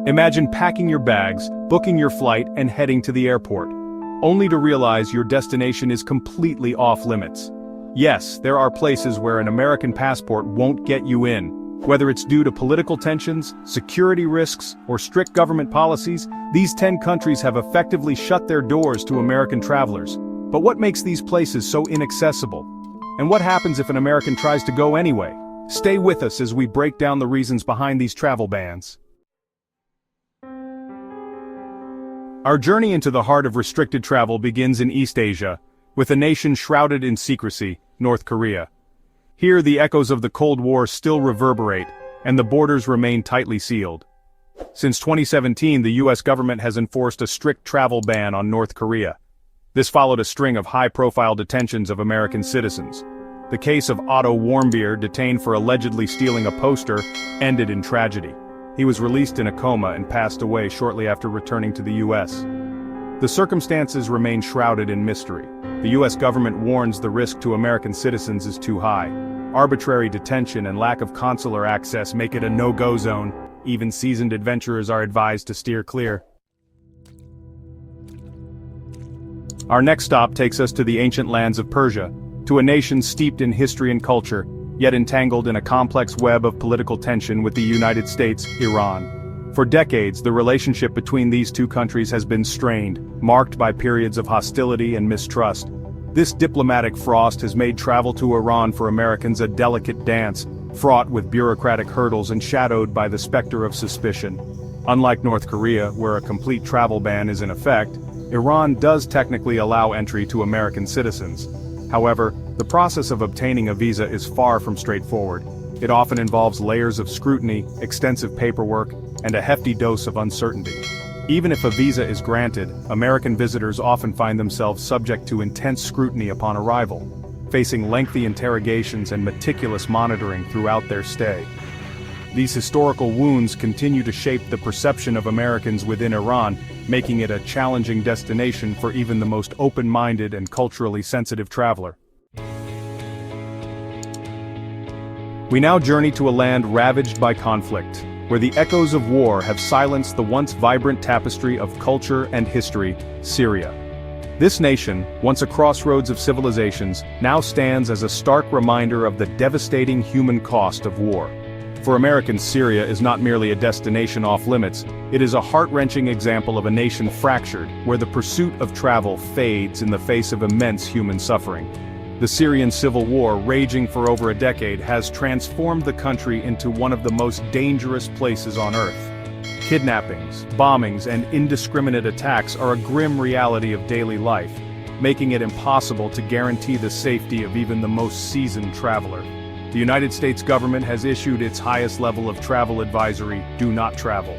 Imagine packing your bags, booking your flight, and heading to the airport, only to realize your destination is completely off-limits. Yes, there are places where an American passport won't get you in. Whether it's due to political tensions, security risks, or strict government policies, these 10 countries have effectively shut their doors to American travelers. But what makes these places so inaccessible? And what happens if an American tries to go anyway? Stay with us as we break down the reasons behind these travel bans. Our journey into the heart of restricted travel begins in East Asia, with a nation shrouded in secrecy, North Korea. Here the echoes of the Cold War still reverberate, and the borders remain tightly sealed. Since 2017, the US government has enforced a strict travel ban on North Korea. This followed a string of high-profile detentions of American citizens. The case of Otto Warmbier, detained for allegedly stealing a poster, ended in tragedy. He was released in a coma and passed away shortly after returning to the US. The circumstances remain shrouded in mystery. The US government warns the risk to American citizens is too high. Arbitrary detention and lack of consular access make it a no-go zone. Even seasoned adventurers are advised to steer clear. Our next stop takes us to the ancient lands of Persia, to a nation steeped in history and culture, yet entangled in a complex web of political tension with the United States, Iran. For decades, the relationship between these two countries has been strained, marked by periods of hostility and mistrust. This diplomatic frost has made travel to Iran for Americans a delicate dance, fraught with bureaucratic hurdles and shadowed by the specter of suspicion. Unlike North Korea, where a complete travel ban is in effect, Iran does technically allow entry to American citizens. However, the process of obtaining a visa is far from straightforward. It often involves layers of scrutiny, extensive paperwork, and a hefty dose of uncertainty. Even if a visa is granted, American visitors often find themselves subject to intense scrutiny upon arrival, facing lengthy interrogations and meticulous monitoring throughout their stay. These historical wounds continue to shape the perception of Americans within Iran, making it a challenging destination for even the most open-minded and culturally sensitive traveler. We now journey to a land ravaged by conflict, where the echoes of war have silenced the once vibrant tapestry of culture and history, Syria. This nation, once a crossroads of civilizations, now stands as a stark reminder of the devastating human cost of war. For Americans, Syria is not merely a destination off-limits, it is a heart-wrenching example of a nation fractured, where the pursuit of travel fades in the face of immense human suffering. The Syrian civil war, raging for over a decade, has transformed the country into one of the most dangerous places on earth. Kidnappings, bombings, and indiscriminate attacks are a grim reality of daily life, making it impossible to guarantee the safety of even the most seasoned traveler. The United States government has issued its highest level of travel advisory, do not travel.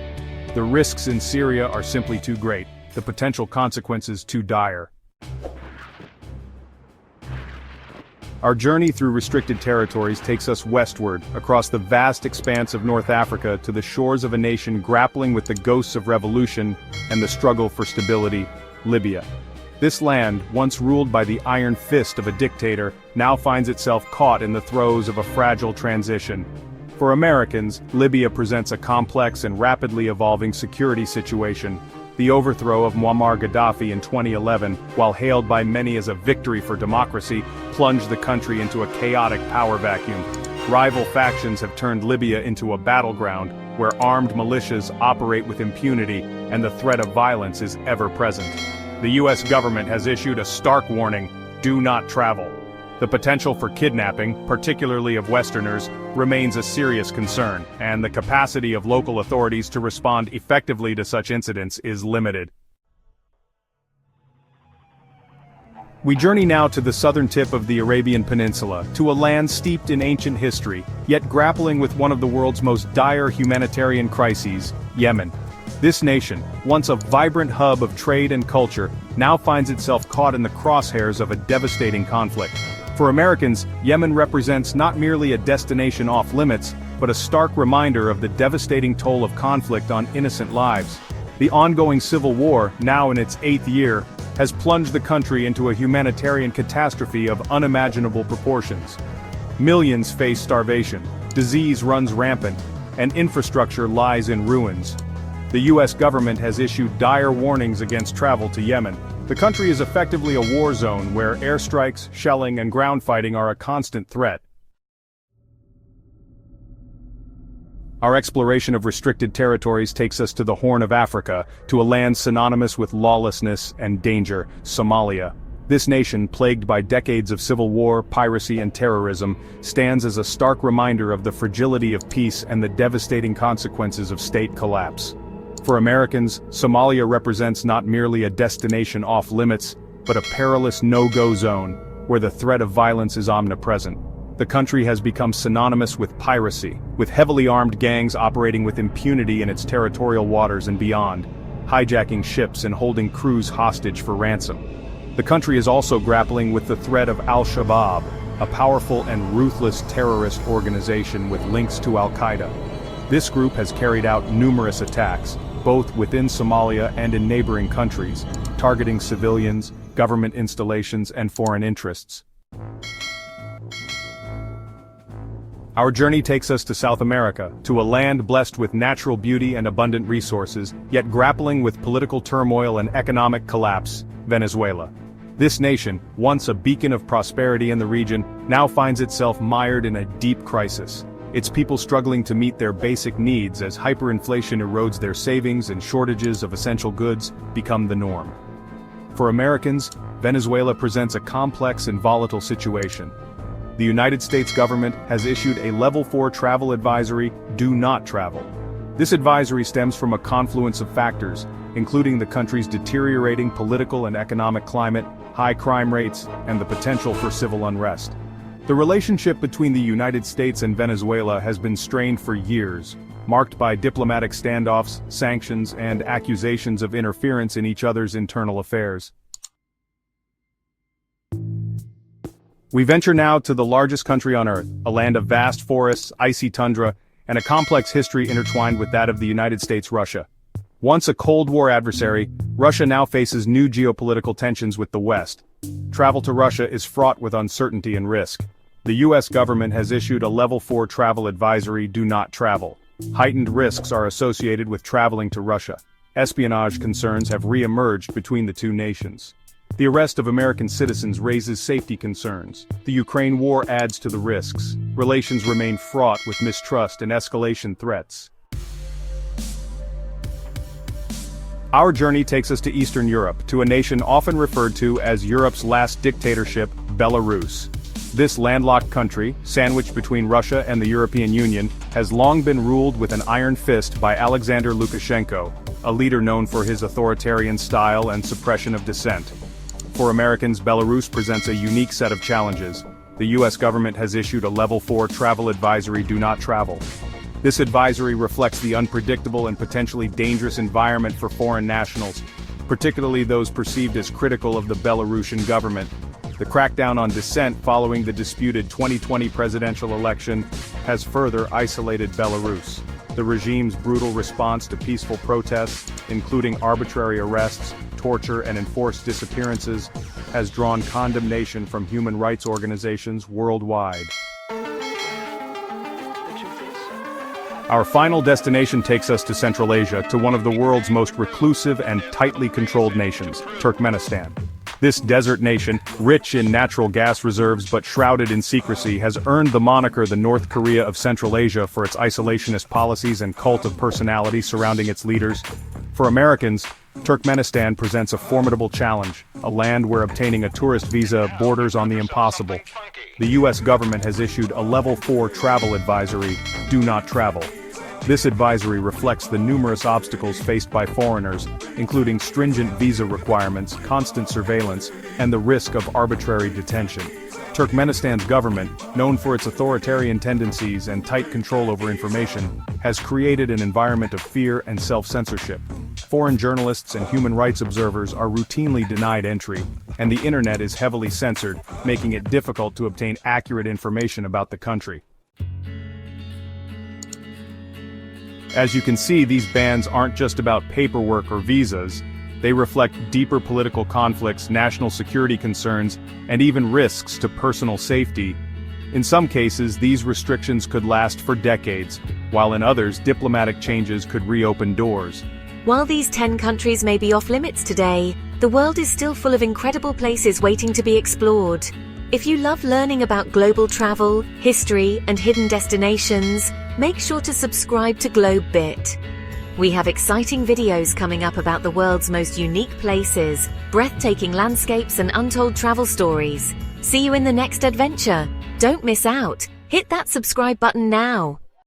The risks in Syria are simply too great, the potential consequences too dire. Our journey through restricted territories takes us westward, across the vast expanse of North Africa to the shores of a nation grappling with the ghosts of revolution and the struggle for stability, Libya. This land, once ruled by the iron fist of a dictator, now finds itself caught in the throes of a fragile transition. For Americans, Libya presents a complex and rapidly evolving security situation. The overthrow of Muammar Gaddafi in 2011, while hailed by many as a victory for democracy, plunged the country into a chaotic power vacuum. Rival factions have turned Libya into a battleground, where armed militias operate with impunity and the threat of violence is ever present. The US government has issued a stark warning: do not travel. The potential for kidnapping, particularly of Westerners, remains a serious concern, and the capacity of local authorities to respond effectively to such incidents is limited. We journey now to the southern tip of the Arabian Peninsula, to a land steeped in ancient history, yet grappling with one of the world's most dire humanitarian crises, Yemen. This nation, once a vibrant hub of trade and culture, now finds itself caught in the crosshairs of a devastating conflict. For Americans, Yemen represents not merely a destination off-limits, but a stark reminder of the devastating toll of conflict on innocent lives. The ongoing civil war, now in its 8th year, has plunged the country into a humanitarian catastrophe of unimaginable proportions. Millions face starvation, disease runs rampant, and infrastructure lies in ruins. The US government has issued dire warnings against travel to Yemen. The country is effectively a war zone where airstrikes, shelling, and ground fighting are a constant threat. Our exploration of restricted territories takes us to the Horn of Africa, to a land synonymous with lawlessness and danger, Somalia. This nation, plagued by decades of civil war, piracy, and terrorism, stands as a stark reminder of the fragility of peace and the devastating consequences of state collapse. For Americans, Somalia represents not merely a destination off-limits, but a perilous no-go zone, where the threat of violence is omnipresent. The country has become synonymous with piracy, with heavily armed gangs operating with impunity in its territorial waters and beyond, hijacking ships and holding crews hostage for ransom. The country is also grappling with the threat of Al-Shabaab, a powerful and ruthless terrorist organization with links to Al-Qaeda. This group has carried out numerous attacks, both within Somalia and in neighboring countries, targeting civilians, government installations, and foreign interests. Our journey takes us to South America, to a land blessed with natural beauty and abundant resources, yet grappling with political turmoil and economic collapse, Venezuela. This nation, once a beacon of prosperity in the region, now finds itself mired in a deep crisis. Its people struggling to meet their basic needs as hyperinflation erodes their savings and shortages of essential goods become the norm. For Americans, Venezuela presents a complex and volatile situation. The United States government has issued a Level 4 travel advisory, "Do not travel." This advisory stems from a confluence of factors, including the country's deteriorating political and economic climate, high crime rates, and the potential for civil unrest. The relationship between the United States and Venezuela has been strained for years, marked by diplomatic standoffs, sanctions, and accusations of interference in each other's internal affairs. We venture now to the largest country on Earth, a land of vast forests, icy tundra, and a complex history intertwined with that of the United States, Russia. Once a Cold War adversary, Russia now faces new geopolitical tensions with the West. Travel to Russia is fraught with uncertainty and risk. The US government has issued a Level 4 travel advisory, "Do not travel." Heightened risks are associated with traveling to Russia. Espionage concerns have re-emerged between the two nations. The arrest of American citizens raises safety concerns. The Ukraine war adds to the risks. Relations remain fraught with mistrust and escalation threats. Our journey takes us to Eastern Europe, to a nation often referred to as Europe's last dictatorship, Belarus. This landlocked country, sandwiched between Russia and the European Union, has long been ruled with an iron fist by Alexander Lukashenko, a leader known for his authoritarian style and suppression of dissent. For Americans, Belarus presents a unique set of challenges. The US government has issued a Level 4 travel advisory, "Do not travel." This advisory reflects the unpredictable and potentially dangerous environment for foreign nationals, particularly those perceived as critical of the Belarusian government. The crackdown on dissent following the disputed 2020 presidential election has further isolated Belarus. The regime's brutal response to peaceful protests, including arbitrary arrests, torture, and enforced disappearances, has drawn condemnation from human rights organizations worldwide. Our final destination takes us to Central Asia, to one of the world's most reclusive and tightly controlled nations, Turkmenistan. This desert nation, rich in natural gas reserves but shrouded in secrecy, has earned the moniker the North Korea of Central Asia for its isolationist policies and cult of personality surrounding its leaders. For Americans, Turkmenistan presents a formidable challenge, a land where obtaining a tourist visa borders on the impossible. The US government has issued a Level 4 travel advisory, "Do not travel." This advisory reflects the numerous obstacles faced by foreigners, including stringent visa requirements, constant surveillance, and the risk of arbitrary detention. Turkmenistan's government, known for its authoritarian tendencies and tight control over information, has created an environment of fear and self-censorship. Foreign journalists and human rights observers are routinely denied entry, and the internet is heavily censored, making it difficult to obtain accurate information about the country. As you can see, these bans aren't just about paperwork or visas. They reflect deeper political conflicts, national security concerns, and even risks to personal safety. In some cases, these restrictions could last for decades, while in others, diplomatic changes could reopen doors. While these 10 countries may be off limits today, the world is still full of incredible places waiting to be explored. If you love learning about global travel, history, and hidden destinations, make sure to subscribe to GlobeBit. We have exciting videos coming up about the world's most unique places, breathtaking landscapes, and untold travel stories. See you in the next adventure. Don't miss out. Hit that subscribe button now.